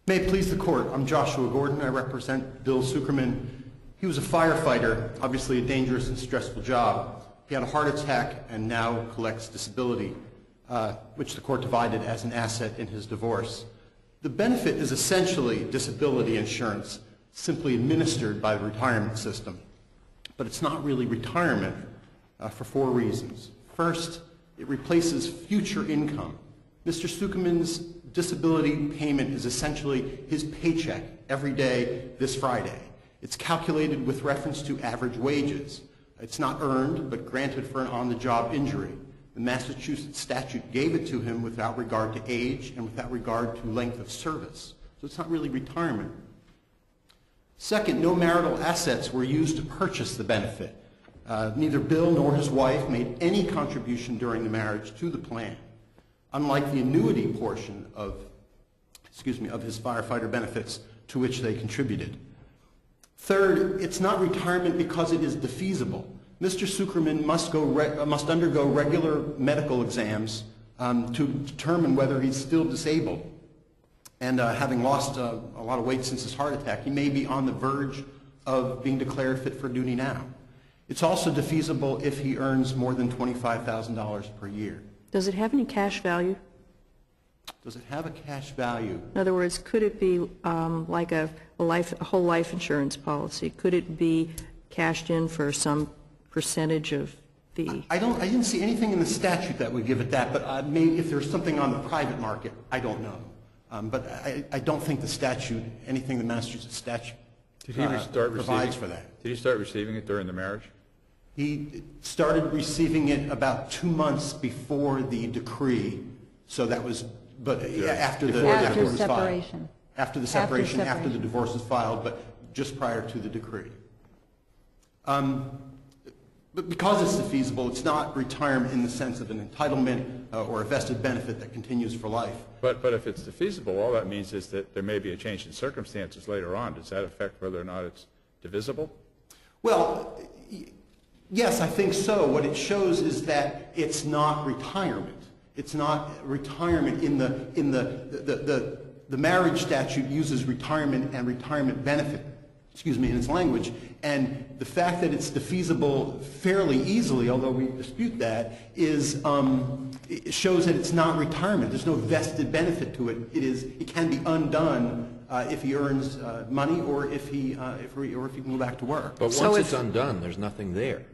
May it please the Court, I'm Joshua Gordon. I represent Bill Sukerman. He was a firefighter, obviously a dangerous and stressful job. He had a heart attack and now collects disability, which the Court divided as an asset in his divorce. The benefit is essentially disability insurance, simply administered by the retirement system. But it's not really retirement for four reasons. First, it replaces future income. Mr. Sukerman's disability payment is essentially his paycheck every day this Friday. It's calculated with reference to average wages. It's not earned, but granted for an on-the-job injury. The Massachusetts statute gave it to him without regard to age and without regard to length of service. So it's not really retirement. Second, no marital assets were used to purchase the benefit. Neither Bill nor his wife made any contribution during the marriage to the plan, unlike the annuity portion of his firefighter benefits to which they contributed. Third, it's not retirement because it is defeasible. Mr. Sukerman must undergo regular medical exams to determine whether he's still disabled. And having lost a lot of weight since his heart attack, he may be on the verge of being declared fit for duty now. It's also defeasible if he earns more than $25,000 per year. Does it have any cash value? Does it have a cash value? In other words, could it be like a whole life insurance policy? Could it be cashed in for some percentage of the... I didn't see anything in the statute that would give it that, but maybe if there's something on the private market, I don't know. But I don't think the statute, anything the Massachusetts statute provides for that. Did he start receiving it during the marriage? He started receiving it about 2 months before the decree, so that was, but after the separation. After the separation, after the divorce was filed, but just prior to the decree. But because it's defeasible, it's not retirement in the sense of an entitlement or a vested benefit that continues for life. But if it's defeasible, all that means is that there may be a change in circumstances later on. Does that affect whether or not it's divisible? Well, yes, I think so. What it shows is that it's not retirement. It's not retirement in the marriage statute uses retirement and retirement benefit, in its language. And the fact that it's defeasible fairly easily, although we dispute that, is it shows that it's not retirement. There's no vested benefit to it. It can be undone if he earns money or if he can go back to work. But once it's undone, there's nothing there.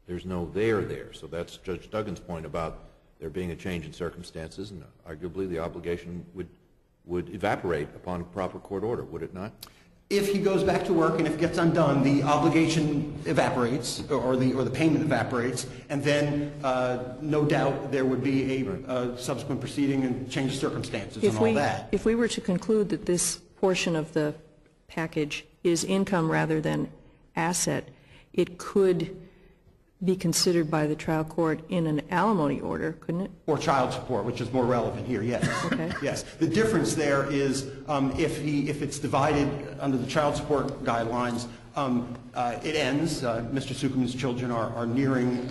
There's no there. So that's Judge Duggan's point about there being a change in circumstances, and arguably the obligation would evaporate upon proper court order, would it not? If he goes back to work and if it gets undone, the obligation evaporates, or the payment evaporates, and then no doubt there would be a subsequent proceeding and change of circumstances and all that. If we were to conclude that this portion of the package is income rather than asset, it could be considered by the trial court in an alimony order, couldn't it? Or child support, which is more relevant here, yes. Okay. Yes. The difference there is if it's divided under the child support guidelines, it ends. Mr. Sukerman's children are nearing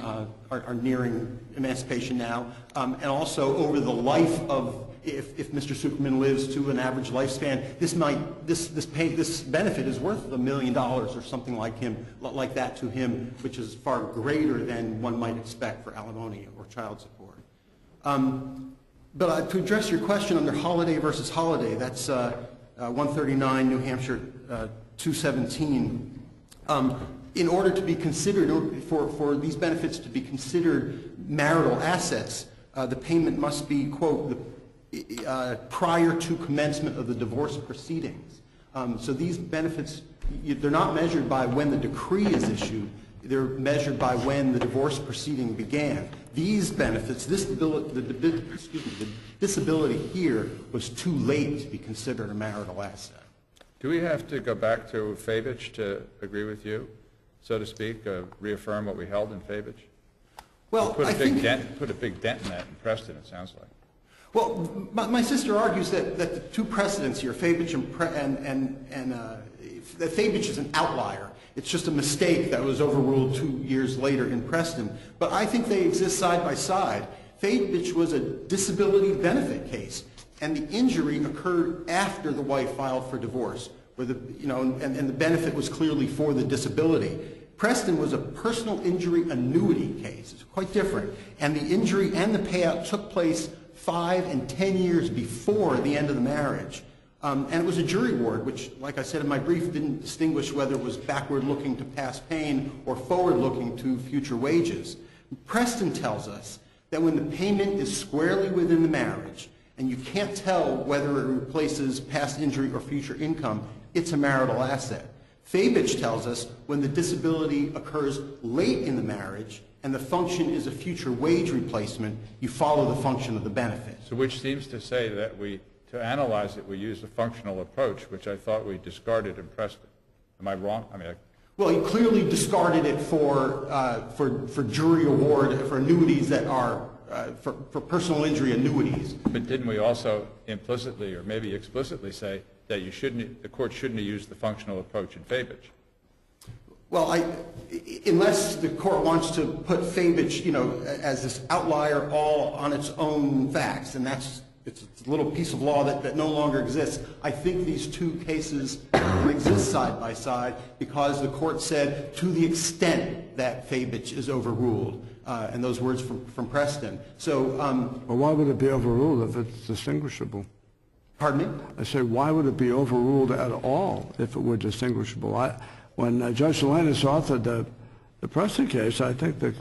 emancipation now, and also over the life of if Mr. Sukerman lives to an average lifespan, this benefit is worth $1 million or something like that to him, which is far greater than one might expect for alimony or child support. But to address your question under Holiday versus Holiday, that's 139 New Hampshire 217. In order to be considered, for these benefits to be considered marital assets, the payment must be, quote, prior to commencement of the divorce proceedings. So these benefits, they're not measured by when the decree is issued. They're measured by when the divorce proceeding began. These benefits, the disability here was too late to be considered a marital asset. Do we have to go back to Favich to agree with you, so to speak, reaffirm what we held in Favich? Well, put a big dent in that in Preston, it sounds like. Well, my sister argues that the two precedents here, Favich and that Favich is an outlier. It's just a mistake that was overruled 2 years later in Preston. But I think they exist side by side. Favich was a disability benefit case. and the injury occurred after the wife filed for divorce, where and the benefit was clearly for the disability. Preston was a personal injury annuity case. It's quite different. And the injury and the payout took place 5 and 10 years before the end of the marriage. And it was a jury award, which, like I said in my brief, didn't distinguish whether it was backward-looking to past pain or forward-looking to future wages. Preston tells us that when the payment is squarely within the marriage, and you can't tell whether it replaces past injury or future income, it's a marital asset. Fabich tells us when the disability occurs late in the marriage and the function is a future wage replacement, you follow the function of the benefit. So which seems to say that to analyze it, we use a functional approach, which I thought we discarded in Preston. Am I wrong? Well, he clearly discarded it for jury award, for annuities that are, for personal injury annuities. But didn't we also implicitly or maybe explicitly say that the court shouldn't have used the functional approach in Fabich? Well, unless the court wants to put Fabich, as this outlier all on its own facts, and it's a little piece of law that no longer exists. I think these two cases exist side by side because the court said to the extent that Fabich is overruled, and those words from Preston. So, well, why would it be overruled if it's distinguishable? Pardon me? I say, why would it be overruled at all if it were distinguishable? When Judge Salinas authored the Preston case, I think that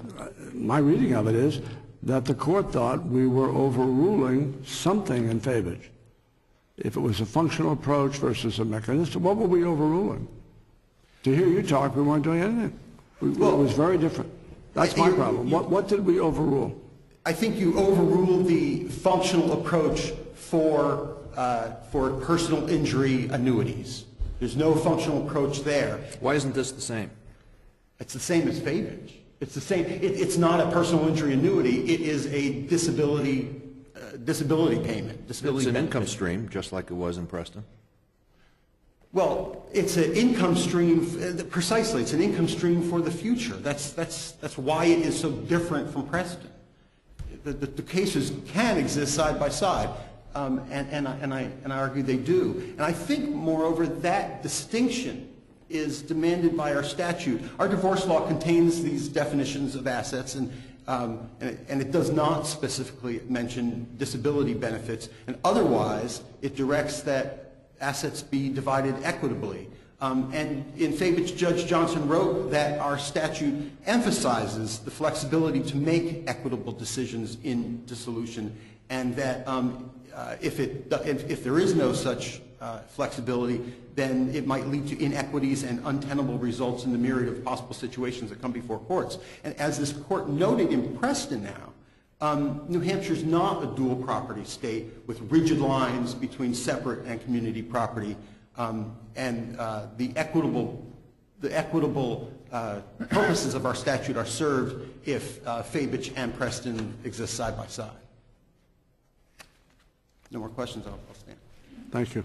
my reading of it is that the court thought we were overruling something in Fabich. If it was a functional approach versus a mechanistic, what were we overruling? To hear you talk, we weren't doing anything. It was very different. That's my problem. What did we overrule? I think you overruled the functional approach for personal injury annuities. There's no functional approach there. Why isn't this the same? It's the same as Fabich. It's the same. It's not a personal injury annuity. It is a disability payment. It's an income stream, just like it was in Preston. Well, it's an income stream. Precisely, it's an income stream for the future. That's why it is so different from Preston. The cases can exist side by side, and I argue they do. And I think, moreover, that distinction is demanded by our statute. Our divorce law contains these definitions of assets, and it does not specifically mention disability benefits. And otherwise, it directs that assets be divided equitably. And in Fabich, Judge Johnson wrote that our statute emphasizes the flexibility to make equitable decisions in dissolution, and that if there is no such flexibility, then it might lead to inequities and untenable results in the myriad of possible situations that come before courts. And as this court noted in Preston now, New Hampshire is not a dual property state with rigid lines between separate and community property, and the equitable purposes of our statute are served if Fabich and Preston exist side by side. No more questions, I'll stand. Thank you.